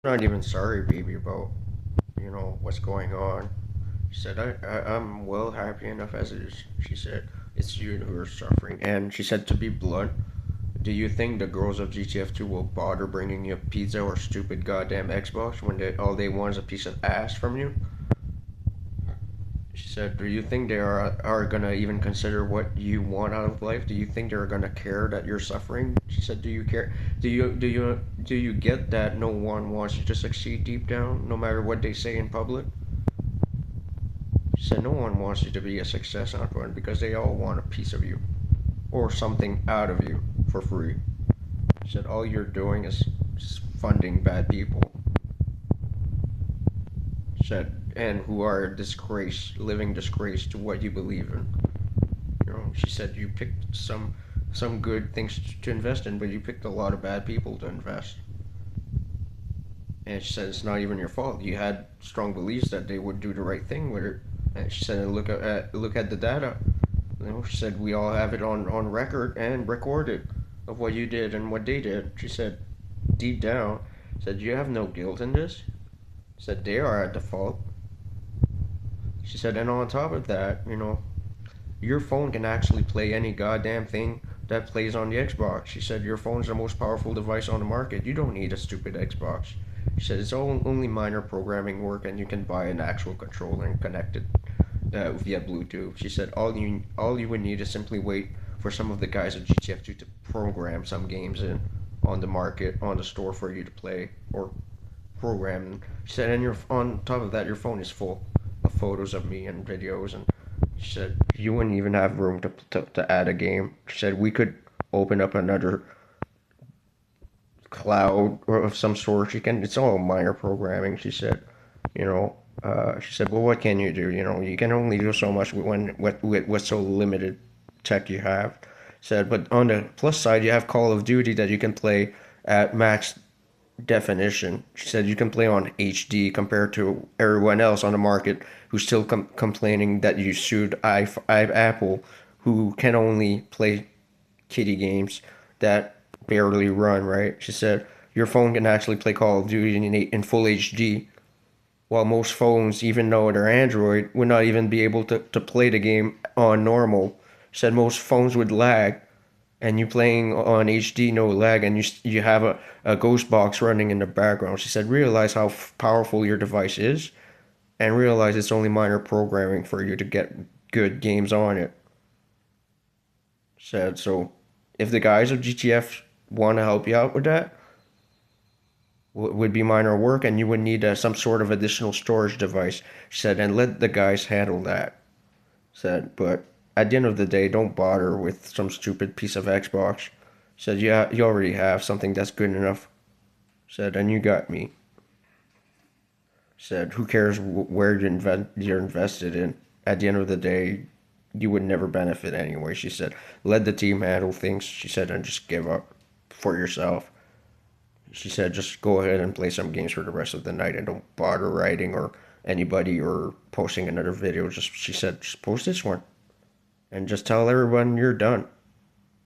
Not even sorry, baby, about what's going on. She said, I'm well happy enough as it is. She said, it's you who are suffering. And she said, to be blunt, do you think the girls of GTF2 will bother bringing you pizza or stupid goddamn Xbox when all they want is a piece of ass from you? She said, do you think they are gonna even consider what you want out of life? Do you think they're gonna care that you're suffering? She said, do you care? Do you get that no one wants you to succeed deep down, no matter what they say in public? She said, no one wants you to be a success entrepreneur because they all want a piece of you or something out of you for free. She said, all you're doing is funding bad people. She said, and who are a disgrace, living disgrace to what you believe in. She said you picked some good things to invest in, but you picked a lot of bad people to invest. And she said it's not even your fault. You had strong beliefs that they would do the right thing with it. And she said, look at the data. She said we all have it on record and recorded of what you did and what they did. She said, deep down, said you have no guilt in this. She said they are at the fault. She said, and on top of that, your phone can actually play any goddamn thing that plays on the Xbox. She said your phone's the most powerful device on the market. You don't need a stupid Xbox. She said it's only minor programming work, and you can buy an actual controller and connect it via Bluetooth. She said all you would need is simply wait for some of the guys at GTF2 to program some games in on the market on the store for you to play or program. She said, and on top of that, your phone is full of photos of me and videos, and she said you wouldn't even have room to add a game. She said we could open up another cloud or of some sort. It's all minor programming. She said, she said, well, what can you do? You can only do so much with so limited tech you have. Said, but on the plus side, you have Call of Duty that you can play at max definition. She said you can play on HD compared to everyone else on the market who's still complaining that you sued Apple, who can only play kiddie games that barely run, right? She said your phone can actually play Call of Duty in full HD, while most phones, even though they're Android, would not even be able to play the game on normal. She said most phones would lag, and you playing on HD no lag, and you have a ghost box running in the background. She said realize how powerful your device is, and realize it's only minor programming for you to get good games on it. Said so if the guys of GTF want to help you out with that, would be minor work, and you would need some sort of additional storage device. She said, and let the guys handle that. Said, but at the end of the day, don't bother with some stupid piece of Xbox. Said, yeah, you already have something that's good enough. Said, and you got me. Said, who cares where you're invested in? At the end of the day, you would never benefit anyway. She said, let the team handle things. She said, and just give up for yourself. She said, just go ahead and play some games for the rest of the night and don't bother writing or anybody or posting another video. She said, just post this one and just tell everyone you're done.